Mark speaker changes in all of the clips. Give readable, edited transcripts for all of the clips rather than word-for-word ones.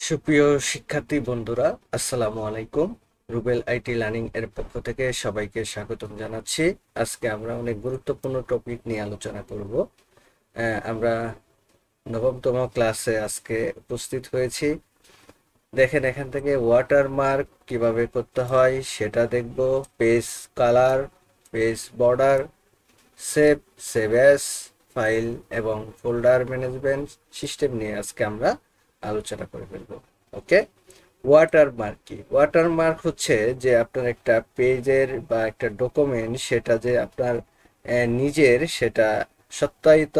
Speaker 1: সুপ্রিয় শিক্ষার্থী বন্ধুরা, আসসালামু আলাইকুম। রুবেল আইটি লার্নিং এর পক্ষ থেকে সবাইকে স্বাগতম জানাচ্ছি। আজকে আমরা অনেক গুরুত্বপূর্ণ টপিক নিয়ে আলোচনা করব। আমরা নবমতম ক্লাসে আজকে উপস্থিত হয়েছি। দেখেন, এখান থেকে ওয়াটারমার্ক কিভাবে করতে হয় সেটা দেখব। Page colour, page border, save, save as, file এবং ফোল্ডার ম্যানেজমেন্ট সিস্টেম নিয়ে আজকে আমরা আলোচনা করে ফেলব। ওকে। ওয়াটারমার্ক কি? ওয়াটারমার্ক হচ্ছে যে আপনার একটা পেজের বা একটা ডকুমেন্ট, সেটা যে আপনার নিজের, সেটা সত্যায়িত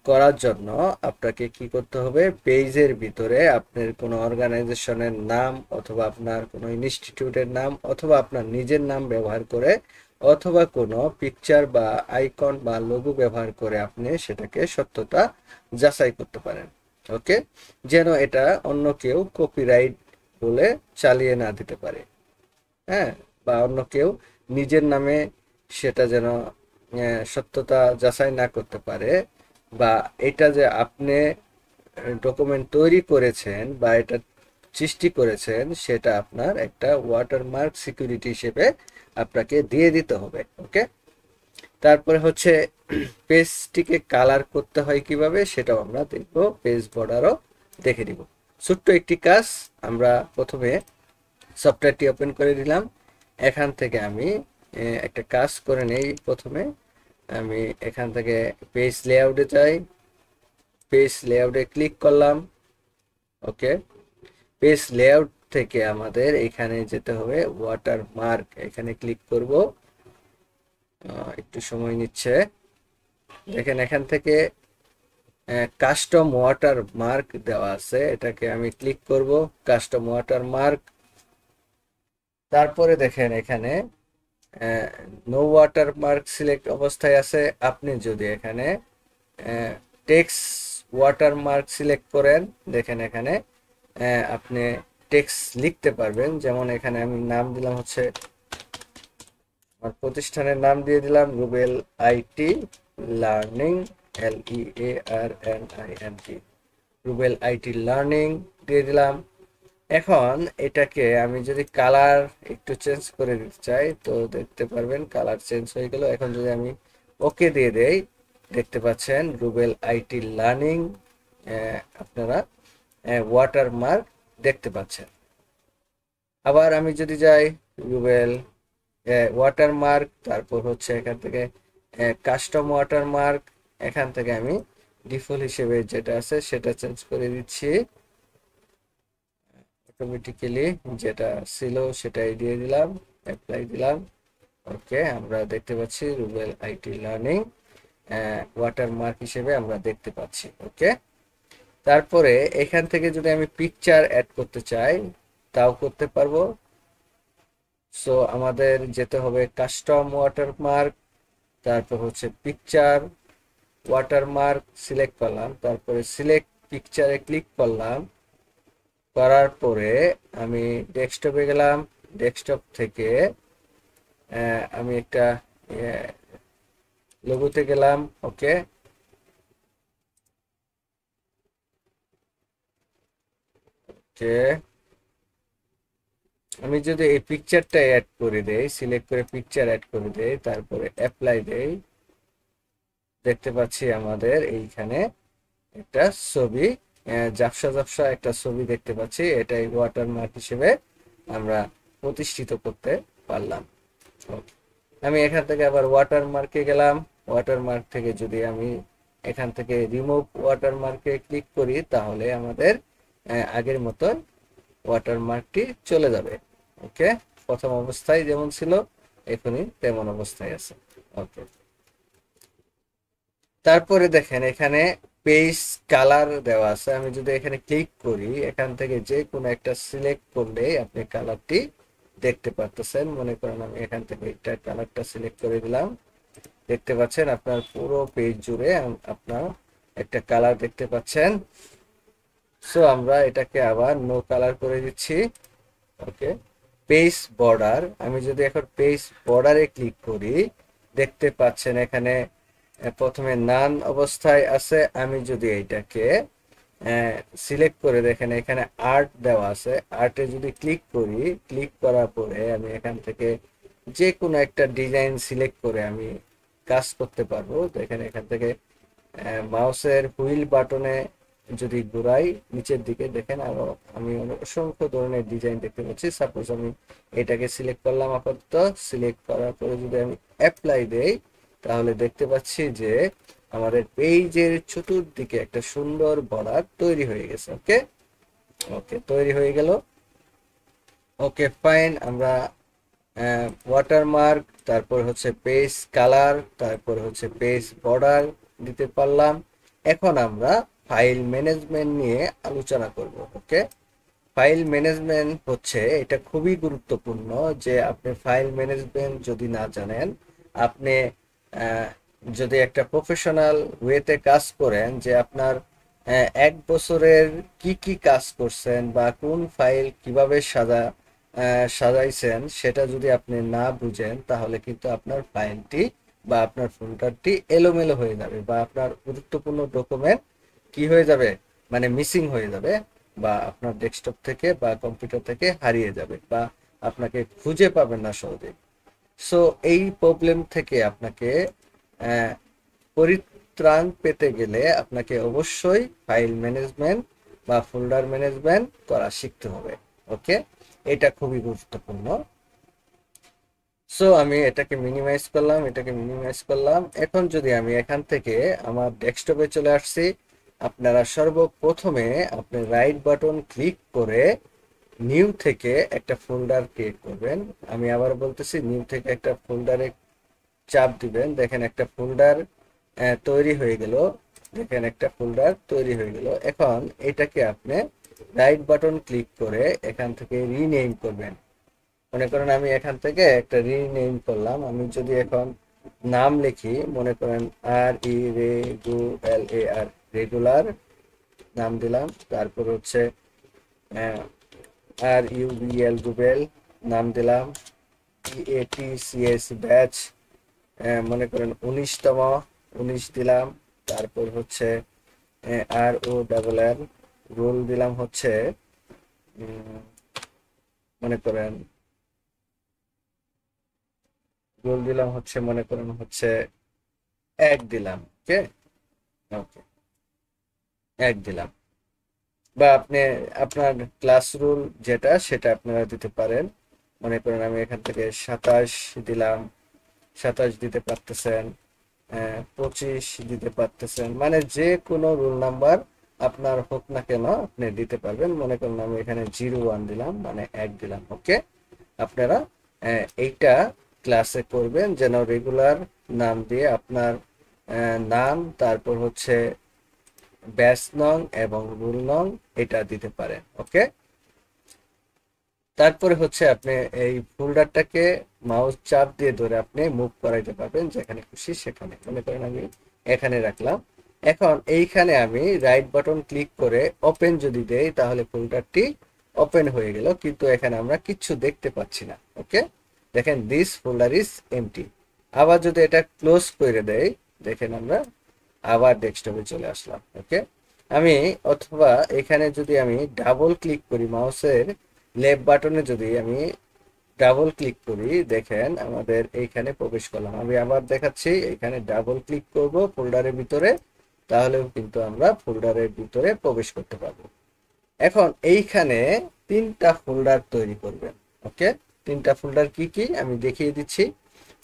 Speaker 1: করার জন্য আপনাকে কি করতে হবে? পেজের ভিতরে আপনার কোনো অর্গানাইজেশনের নাম অথবা আপনার কোনো ইনস্টিটিউটের নাম অথবা আপনার নিজের নাম ব্যবহার করে অথবা কোনো পিকচার বা আইকন বা লোগো ব্যবহার করে আপনি সেটাকে সত্যতা যাচাই করতে পারেন। ওকে। যেন এটা অন্য কেউ কপিরাইট বলে চালিয়ে না দিতে পারে। হ্যাঁ, বা অন্য কেউ নিজের নামে সেটা যেন সত্যতা যাচাই না করতে পারে, বা এটা যে আপনি ডকুমেন্ট তৈরি করেছেন বা এটা সৃষ্টি করেছেন, সেটা আপনার একটা ওয়াটারমার্ক সিকিউরিটি হিসেবে আপনাকে দিয়ে দিতে হবে। ওকে। তারপরে হচ্ছে পেজটিকে কালার করতে হয় কিভাবে, সেটাও আমরা দেখব। পেজ বর্ডারও দেখে দিব। ছোট্ট একটি কাজ, আমরা প্রথমে সফটওয়্যারটি ওপেন করে দিলাম। এখান থেকে আমি একটা কাজ করে নেই। প্রথমে আমি এখান থেকে পেজ লেআউটে যাই, পেজ লেআউটে ক্লিক করলাম। ওকে। পেজ লেআউট থেকে আমাদের এখানে যেতে হবে ওয়াটারমার্ক, এখানে ক্লিক করব। একটু সময় নিচ্ছে। দেখেন, এখান থেকে কাস্টম ওয়াটারমার্ক দেওয়া আছে, এটাকে আমি ক্লিক করব। Custom watermark. তারপরে দেখেন এখানে নো ওয়াটারমার্ক সিলেক্ট অবস্থায় আছে। আপনি যদি এখানে টেক্সট ওয়াটারমার্ক সিলেক্ট করেন, দেখেন এখানে আপনি টেক্সট লিখতে পারবেন। যেমন এখানে আমি নাম দিলাম হচ্ছে, আমার প্রতিষ্ঠানের নাম দিয়ে দিলাম Rubel IT learning, LEARNING, Rubel IT learning দিয়ে দিলাম। এখন এটাকে আমি যদি কালার একটু চেঞ্জ করে দিতে চাই, তো দেখতে পারবেন কালার চেঞ্জ হয়ে গেল। এখন যদি আমি ওকে দিয়ে দেই, দেখতে পাচ্ছেন রুবেল আইটি লার্নিং আপনারা ওয়াটারমার্ক দেখতে পাচ্ছেন। আবার আমি যদি যাই রুবেল ওয়াটারমার্ক, তারপর হচ্ছে এখান থেকে কাস্টম ওয়াটারমার্ক, এখান থেকে আমি ডিফল্ট হিসেবে যেটা আছে সেটা চেঞ্জ করে দিচ্ছি। অটোমেটিক্যালি যেটা ছিল সেটাই দিয়ে দিলাম, অ্যাপ্লাই দিলাম। ওকে, আমরা দেখতে পাচ্ছি রুবেল আইটি লার্নিং ওয়াটারমার্ক হিসেবে আমরা দেখতে পাচ্ছি। ওকে। তারপরে এখান থেকে যদি আমি পিকচার অ্যাড করতে চাই, তাও করতে পারবো। সো আমাদের যেতে হবে কাস্টম ওয়াটারমার্ক, তারপর হচ্ছে পিকচার ওয়াটারমার্ক সিলেক্ট করলাম, তারপরে সিলেক্ট পিকচারে ক্লিক করলাম। করার পরে আমি ডেস্কটপে গেলাম। ডেস্কটপ থেকে আমি একটা লোগোতে গেলাম। ওকে। ওকে, আমি যদি এই পিকচারটা অ্যাড করে দেই, সিলেক্ট করে পিকচার অ্যাড করে দেই, তারপরে অ্যাপ্লাই দেই, দেখতে পাচ্ছি আমাদের এইখানে একটা ছবি, ঝাপসা ঝাপসা একটা ছবি দেখতে পাচ্ছি। এটাই ওয়াটারমার্ক হিসেবে আমরা প্রতিষ্ঠিত করতে পারলাম। Okay. আমি এখান থেকে আবার ওয়াটারমার্কে গেলাম। ওয়াটারমার্ক থেকে যদি আমি এখান থেকে রিমুভ ওয়াটারমার্কে ক্লিক করি, তাহলে আমাদের আগের মতো ওয়াটারমার্কটি চলে যাবে। ওকে। প্রথম অবস্থায় যেমন ছিল এখনই তেমন অবস্থায় আছে। ওকে। তারপরে দেখেন এখানে পেজ কালার দেওয়া আছে। আমি যদি এখানে ক্লিক করি, এখান থেকে যে কোনো একটা সিলেক্ট করলে আপনি কালারটি দেখতে পারতেছেন। মনে করেন আমি এখান থেকে একটা কালারটা সিলেক্ট করে দিলাম, দেখতে পাচ্ছেন আপনার পুরো পেজ জুড়ে আপনার একটা কালার দেখতে পাচ্ছেন। সো আমরা এটাকে আবার নো কালার করে দিচ্ছি। ওকে। পেজ বর্ডার, আমি যদি এখন পেজ বর্ডারে ক্লিক করি, দেখতে পাচ্ছেন এখানে প্রথমে নান অবস্থায় আছে। আমি যদি এইটাকে সিলেক্ট করে দেখেন এখানে আর্ট দেওয়া আছে, আর্টে যদি ক্লিক করি, ক্লিক করার পরে আমি এখান থেকে যে কোনো একটা ডিজাইন সিলেক্ট করে আমি কাজ করতে পারবো। দেখেন এখান থেকে মাউসের হুইল বাটনে যদি ঘুরাই নিচের দিকে দেখেন আরো আমি অসংখ্য ধরনের ডিজাইন দেখতে পাচ্ছি। সাপোজ আমি এটাকে সিলেক্ট করলাম আপাতত, সিলেক্ট করার পরে যদি আমি অ্যাপ্লাই দেই তাহলে দেখতে পাচ্ছি যে আমাদের পেজের চতুর্দিকে একটা সুন্দর বর্ডার তৈরি হয়ে গেছে। ওকে, ওকে তৈরি হয়ে গেল। ওকে ফাইন, আমরা ওয়াটারমার্ক, তারপর হচ্ছে পেজ কালার, তারপর হচ্ছে পেজ বর্ডার দিতে পারলাম। এখন আমরা ফাইল ম্যানেজমেন্ট নিয়ে আলোচনা করব। ওকে, ফাইল ম্যানেজমেন্ট হচ্ছে এটা খুবই গুরুত্বপূর্ণ, যে আপনি ফাইল ম্যানেজমেন্ট যদি না জানেন, আপনি আহ, যদি একটা প্রফেশনাল ওয়েতে কাজ করেন, যে আপনার 1 বছরের কি কি কাজ করছেন বা কোন ফাইল কিভাবে সাজাইছেন সেটা যদি আপনি না বুঝেন, তাহলে কিন্তু আপনার ফাইলটি বা আপনার ফোল্ডারটি এলোমেলো হয়ে যাবে, বা আপনার গুরুত্বপূর্ণ ডকুমেন্ট কি হয়ে যাবে, মানে মিসিং হয়ে যাবে, বা আপনার ডেস্কটপ থেকে বা কম্পিউটার থেকে হারিয়ে যাবে, বা আপনাকে খুঁজে পাবেন না সহজে। সো এই প্রবলেম থেকে আপনাকে আহ, পরিত্রাণ পেতে গেলে আপনাকে অবশ্যই ফাইল ম্যানেজমেন্ট বা ফোল্ডার ম্যানেজমেন্ট করা শিখতে হবে। ওকে, এটা খুবই গুরুত্বপূর্ণ। সো আমি এটাকে মিনিমাইজ করলাম, এটাকে মিনিমাইজ করলাম। এখন যদি আমি এখান থেকে আমার ডেস্কটপে চলে আসছি, আপনারা সর্বপ্রথমে আপনি রাইট বাটন ক্লিক করে নিউ থেকে একটা ফোল্ডার ক্রিয়েট করবেন। আমি আবার বলতেছি, নিউ থেকে একটা ফোল্ডারে চাপ দিবেন। দেখেন একটা ফোল্ডার তৈরি হয়ে গেল, দেখেন একটা ফোল্ডার তৈরি হয়ে গেল। এখন এটাকে আপনি রাইট বাটন ক্লিক করে এখান থেকে রিনেম করবেন। মনে করেন আমি এখান থেকে একটা রিনেম করলাম। আমি যদি এখন নাম লিখি, মনে করেন REGULAR, রেগুলার নাম দিলাম। তারপর হচ্ছে RUBL, রুবেল নাম দিলাম। BATCS, ব্যাচ, মনে করেন 19তম, 19 দিলাম। তারপর হচ্ছে ROLL, রোল দিলাম হচ্ছে মনে করেন রোল দিলাম হচ্ছে মনে করেন হচ্ছে 1 দিলাম। ওকে, ওকে 1 দিলাম। বা আপনি আপনার ক্লাস রুল যেটা সেটা আপনারা দিতে পারেন। মনে করেন আমি এখান থেকে 27 দিলাম, 27 দিতে পারতেছেন, 25 দিতে পারতেছেন, মানে যে কোনো রুল নাম্বার আপনার হোক না কেন আপনি দিতে পারবেন। মনে করেন আমি এখানে 01 দিলাম, মানে 1 দিলাম। ওকে, আপনারা এইটা ক্লাসে করবেন যেন রেগুলার নাম দিয়ে আপনার নাম, তারপর হচ্ছে ব্যাচ নং এবং রুল নং এটা দিতে পারেন। ওকে, তারপরে হচ্ছে আপনি এই ফোল্ডারটাকে মাউস চাপ দিয়ে ধরে আপনি মুভ করাইতে পারবেন যেখানে খুশি সেখানে। মনে করেন আমি এখানে রাখলাম। এখন এইখানে আমি রাইট বাটন ক্লিক করে ওপেন যদি দেই, তাহলে ফোল্ডারটি ওপেন হয়ে গেল, কিন্তু এখানে আমরা কিচ্ছু দেখতে পাচ্ছি না। ওকে, দেখেন দিস ফোল্ডার ইজ এমটি। আবার যদি এটা ক্লোজ করে দেই, দেখেন আমরা আবার ডেস্কটপে চলে আসলাম। ওকে, আমি অথবা এখানে যদি আমি ডাবল ক্লিক করি, মাউসের লেফট বাটনে যদি আমি ডাবল ক্লিক করি, দেখেন আমাদের এইখানে প্রবেশ করলাম। আমি আবার দেখাচ্ছি, এখানে ডাবল ক্লিক করব ফোল্ডারের ভিতরে, তাহলেও কিন্তু আমরা ফোল্ডারের ভিতরে প্রবেশ করতে পারবো। এখন এইখানে 3টা ফোল্ডার তৈরি করবেন। ওকে, 3টা ফোল্ডার কি কি আমি দেখিয়ে দিচ্ছি।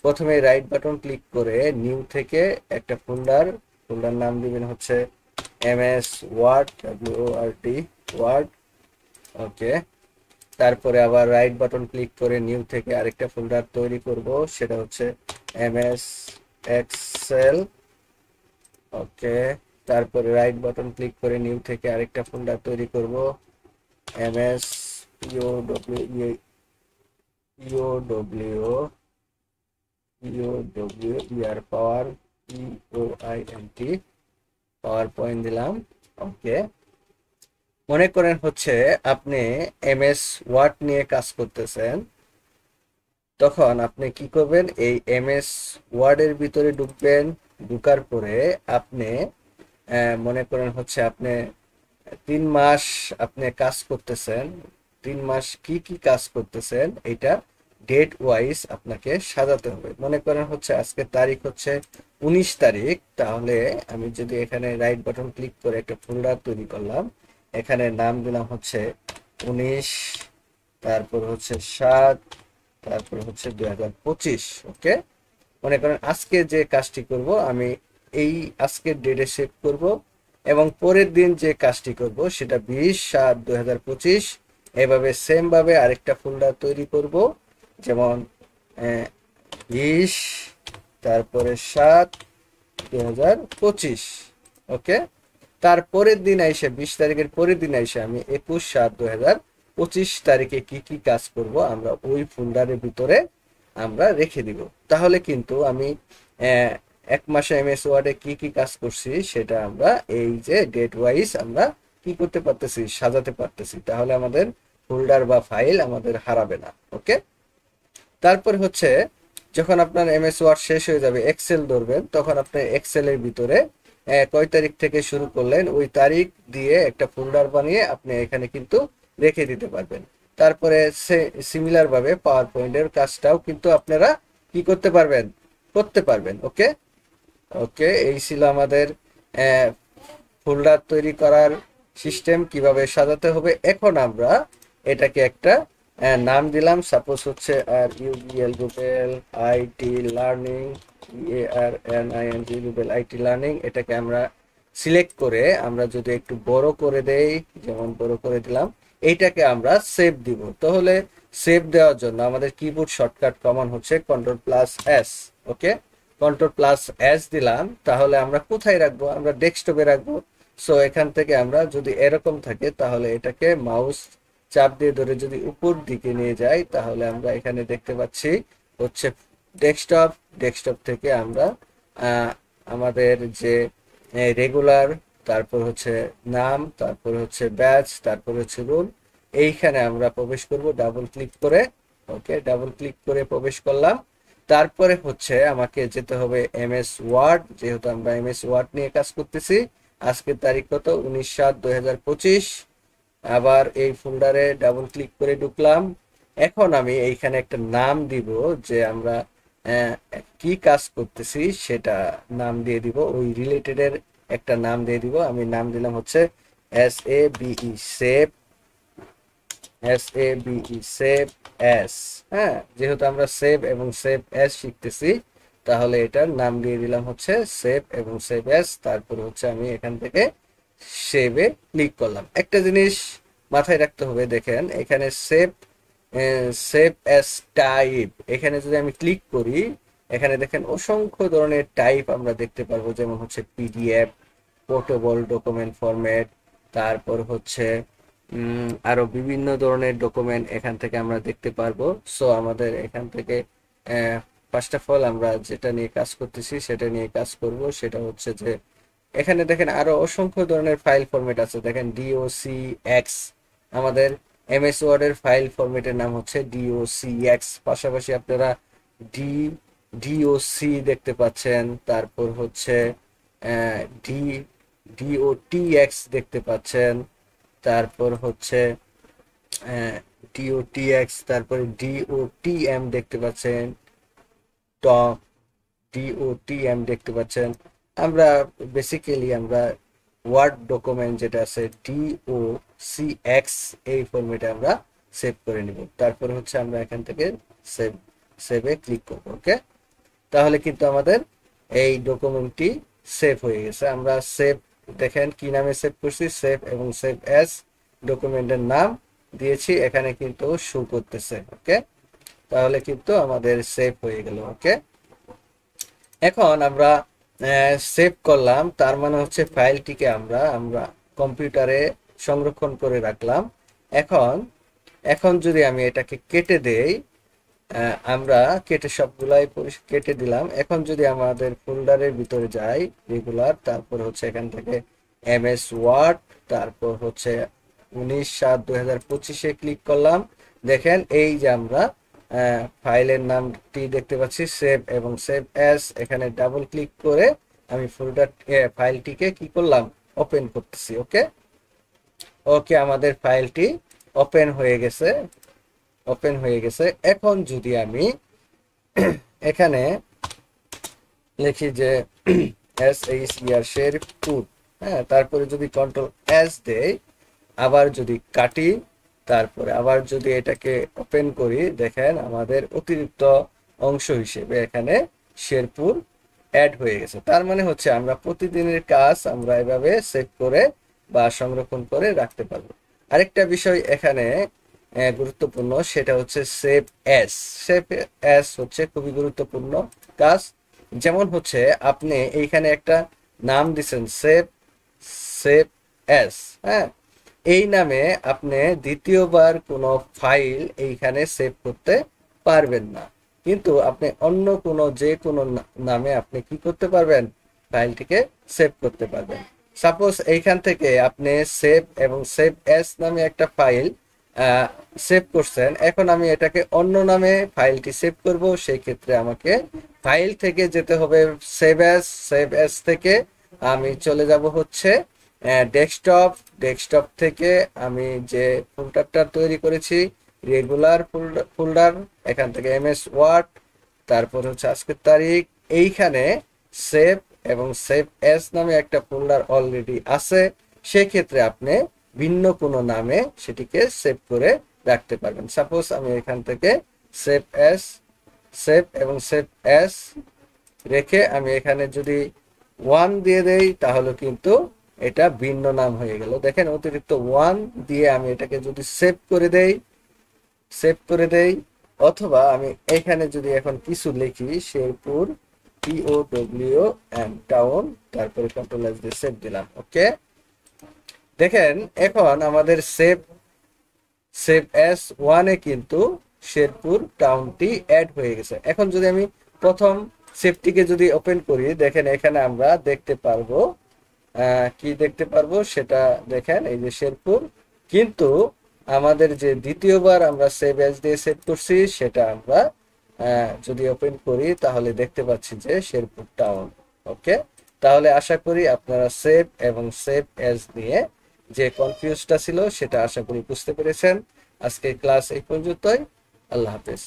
Speaker 1: প্রথমে রাইট বাটন ক্লিক করে নিউ থেকে একটা ফোল্ডার, ফোল্ডার নাম দিবেন হচ্ছে MS ওয়ার্ড, WORD, ওয়ার্ড। ওকে, তারপরে আবার রাইট বাটন ক্লিক করে নিউ থেকে আরেকটা ফোল্ডার তৈরি করব, সেটা হচ্ছে MS এক্সেল। ওকে, তারপরে রাইট বাটন ক্লিক করে নিউ থেকে আরেকটা ফোল্ডার তৈরি করব, MS power, POINT, power point দিলাম। ওকে, মনে করেন হচ্ছে আপনি MS ওয়ার্ড নিয়ে কাজ করতেছেন, তখন আপনি কি করবেন, এই MS ওয়ার্ডের ভিতরে ঢুকবেন। ঢুকার পরে আপনি মনে করেন হচ্ছে আপনি 3 মাস আপনি কাজ করতেছেন, 3 মাস কি কি কাজ করতেছেন এটা ডেট ওয়াইজ আপনাকে সাজাতে হবে। মনে করেন হচ্ছে আজকে তারিখ হচ্ছে 19 তারিখ, তাহলে আমি যদি এখানে রাইট বাটন ক্লিক করে একটা ফোল্ডার তৈরি করলাম, এখানে নাম দিলাম হচ্ছে 19, তারপর হচ্ছে 7, তারপর হচ্ছে 2025। ওকে, মনে করেন আজকে যে কাজটি করব আমি এই আজকের ডেটে সেভ করব, এবং পরের দিন যে কাজটি করব সেটা 20/7/2025। এভাবে সেম ভাবে আরেকটা ফোল্ডার তৈরি করব, যেমন 20, তারপরে 7/2025। ওকে, তারপরের দিন আইসে 20 তারিখের পরের দিন আইসে আমি 21/7/2025 তারিখে কি কি কাজ করব আমরা ওই ফোল্ডারের ভিতরে আমরা রেখে দিব। তাহলে কিন্তু আমি 1 মাসে এমএস ওয়ার্ডে কি কি কাজ করছি সেটা আমরা এই যে ডেট ওয়াইজ আমরা কি করতে পারতেছি, সাজাতে পারতেছি। তাহলে আমাদের ফোল্ডার বা ফাইল আমাদের হারাবে না। ওকে, তারপর হচ্ছে যখন আপনার এমএস ওয়ার্ড শেষ হয়ে যাবে, এক্সেল ধরবেন, তখন আপনি এক্সেলের ভিতরে কয় তারিখ থেকে শুরু করলেন ওই তারিখ দিয়ে একটা ফোল্ডার বানিয়ে আপনি এখানে কিন্তু রেখে দিতে পারবেন। তারপরে সিমিলার ভাবে পাওয়ার পয়েন্টের কাজটাও কিন্তু আপনারা কি করতে পারবেন, করতে পারবেন। ওকে, ওকে, এই ছিল আমাদের ফোল্ডার তৈরি করার সিস্টেম, কিভাবে সাজাতে হবে। এখন আমরা এটাকে একটা নাম দিলাম, সাপোজ হচ্ছে আর UBL Rubel IT learning, ARNING Rubel IT learning. এটাকে আমরা সিলেক্ট করে আমরা যদি একটু বড় করে দেই, যেমন বড় করে দিলাম, এইটাকে আমরা সেভ দিব। তাহলে সেভ দেওয়ার জন্য আমাদের কিবোর্ড শর্টকাট কমান্ড হচ্ছে Ctrl+S। ওকে, Ctrl+S দিলাম, তাহলে আমরা কোথায় রাখবো, আমরা ডেস্কটপে রাখবো। সো এখান থেকে আমরা যদি এরকম থাকে তাহলে এটাকে মাউস চাপ দিয়ে ধরে যদি উপর দিকে নিয়ে যাই, তাহলে আমরা এখানে দেখতে পাচ্ছি হচ্ছে ডেস্কটপ। ডেস্কটপ থেকে আমরা আমাদের যে রেগুলার, তারপর হচ্ছে নাম, তারপর হচ্ছে ব্যাচ, তারপর হচ্ছে রোল, এইখানে আমরা প্রবেশ করব ডাবল ক্লিক করে। ওকে, ডাবল ক্লিক করে প্রবেশ করলাম। তারপরে হচ্ছে আমাকে যেতে হবে এমএস ওয়ার্ড, যেহেতু আমরা এমএস ওয়ার্ড নিয়ে কাজ করতেছি। আজকের তারিখ কত, 19/7/2025। আবার এই ফোল্ডারে ডাবল ক্লিক করে ঢুকলাম। এখন আমি এইখানে একটা নাম দিব, যে আমরা কি কাজ করতেছি সেটা নাম দিয়ে দিব, ওই রিলেটেড একটা নাম দিয়ে দিব। আমি নাম দিলাম হচ্ছে SABE সেভ, সেভ এস। হ্যাঁ, যেহেতু আমরা সেভ এবং সেভ এস শিখতেছি, তাহলে এটার নাম দিয়ে দিলাম হচ্ছে সেভ এবং সেভ এস। তারপর হচ্ছে আমি এখান থেকে সেভে ক্লিক করলাম। একটা জিনিস মাথায় রাখতে হবে, দেখেন এখানে সেভ সেভ এস টাইপ, এখানে যদি আমি ক্লিক করি, এখানে দেখেন অসংখ্য ধরনের টাইপ আমরা দেখতে পারবো, যেমন হচ্ছে পিডিএফ, পোর্টেবল ডকুমেন্ট ফরম্যাট, তারপর হচ্ছে আরো বিভিন্ন ধরনের ডকুমেন্ট এখান থেকে আমরা দেখতে পারবো। সো আমাদের এখান থেকে ফার্স্ট অফ অল আমরা যেটা নিয়ে কাজ করতেছি সেটা নিয়ে কাজ করব, সেটা হচ্ছে যে এখানে দেখেন আরো অসংখ্য ধরনের ফাইল ফরম্যাট আছে। দেখেন DOCX, আমাদের এমএস ওয়ার্ড এর ফাইল ফরম্যাটের নাম হচ্ছে DOCX। পাশাপাশি আপনারা ডি DOC দেখতে পাচ্ছেন, তারপর হচ্ছে ডি DOTX দেখতে পাচ্ছেন, তারপর হচ্ছে DOTX, তারপরে DOTM দেখতে পাচ্ছেন, DOTM দেখতে পাচ্ছেন। আমরা বেসিক্যালি আমরা ওয়ার্ড ডকুমেন্ট যেটা আছে DOCX, এই ফরম্যাটে আমরা সেভ করে নিব। তারপর হচ্ছে আমরা এখান থেকে সেভে ক্লিক করব। ওকে, তাহলে কিন্তু আমাদের এই ডকুমেন্টটি সেভ হয়ে গেছে। আমরা সেভ, দেখেন কি নামে সেভ করছি, সেভ এবং সেভ এস ডকুমেন্টের নাম দিয়েছি, এখানে কিন্তু শো করতেছে। ওকে, তাহলে কিন্তু আমাদের সেভ হয়ে গেল। ওকে, এখন আমরা সেভ করলাম, তার মানে হচ্ছে ফাইলটিকে আমরা আমরা কম্পিউটারে সংরক্ষণ করে রাখলাম। এখন এখন যদি আমি এটাকে কেটে দেই, আমরা কেটে সবগুলাই কেটে দিলাম। এখন যদি আমাদের ফোল্ডারের ভিতরে যাই, রেগুলার, তারপর হচ্ছে এখান থেকে এমএস ওয়ার্ড, তারপর হচ্ছে 19/7/2025-এ ক্লিক করলাম। দেখেন এই যে আমরা ফাইলের নামটি দেখতে পাচ্ছি, সেভ এবং সেভ এস। এখানে ডাবল ক্লিক করে আমি ফাইলটিকে কি করলাম, ওপেন করতেছি। ওকে, ওকে, আমাদের ফাইলটি ওপেন হয়ে গেছে। এখন যদি আমি এখানে লিখি যে SHER শেরপুর, হ্যাঁ, তারপরে যদি কন্ট্রোল S দেই, আবার যদি কাটি, তারপরে আবার যদি এটাকে ওপেন করি, দেখেন আমাদের অতিরিক্ত অংশ হিসেবে এখানে শেরপুর অ্যাড হয়ে গেছে। তার মানে হচ্ছে আমরা প্রতিদিনের কাজ আমরা এভাবে সেভ করে বা সংরক্ষণ করে রাখতে পারবো। আরেকটা বিষয় এখানে গুরুত্বপূর্ণ, সেটা হচ্ছে সেভ অ্যাজ। সেভ অ্যাজ হচ্ছে খুবই গুরুত্বপূর্ণ কাজ। যেমন হচ্ছে আপনি এইখানে একটা নাম দিচ্ছেন সেভ সেভ অ্যাজ, হ্যাঁ, এই নামে আপনি দ্বিতীয়বার কোনো ফাইল এইখানে সেভ করতে পারবেন না, কিন্তু আপনি অন্য কোনো যে কোনো নামে আপনি কি করতে পারবেন, ফাইলটিকে সেভ করতে পারবেন। সাপোজ এইখান থেকে আপনি সেভ এবং সেভ এস নামে একটা ফাইল সেভ করছেন, এখন আমি এটাকে অন্য নামে ফাইলটি সেভ করব, সেই ক্ষেত্রে আমাকে ফাইল থেকে যেতে হবে সেভ এস থেকে আমি চলে যাব হচ্ছে ডেস্কটপ থেকে আমি যে ফোল্ডারটা তৈরি করেছি রেগুলার ফোল্ডার, এখান থেকে MS ওয়ার্ড, তারপর হচ্ছে আজকের তারিখ, এইখানে সেভ এবং সেভ এস নামে একটা ফোল্ডার অলরেডি আছে, সেক্ষেত্রে আপনি ভিন্ন কোনো নামে সেটিকে সেভ করে রাখতে পারবেন। সাপোজ আমি এখান থেকে সেভ এবং সেভ এস রেখে আমি এখানে যদি 1 দিয়ে দেই, তাহলে কিন্তু এটা ভিন্ন নাম হয়ে গেল। দেখেন অতিরিক্ত 1 দিয়ে আমি এটাকে যদি সেভ করে দেই, অথবা আমি এখানে যদি এখন কিছু লিখি শেরপুর TOW and টাউন, তারপরে কন্ট্রোল এস দিয়ে সেভ দিলাম। ওকে, দেখেন এখন আমাদের সেভ এস 1 এ কিন্তু শেরপুর টাউনটি অ্যাড হয়ে গেছে। এখন যদি আমি প্রথম সেভটিকে যদি ওপেন করি, দেখেন এখানে আমরা দেখতে পারবো কি দেখতে পারবো সেটা দেখেন, এই যে শেরপুর, কিন্তু আমাদের যে দ্বিতীয়বার আমরা সেভ এস দিয়ে সেভ করছি সেটা আমরা যদি ওপেন করি তাহলে দেখতে পাচ্ছি যে শেরপুর টাউন। ওকে, তাহলে আশা করি আপনারা সেভ এবং সেভ এস নিয়ে যে কনফিউজটা ছিল সেটা আশা করি বুঝতে পেরেছেন। আজকে ক্লাস এই পর্যন্তই। আল্লাহ হাফেজ।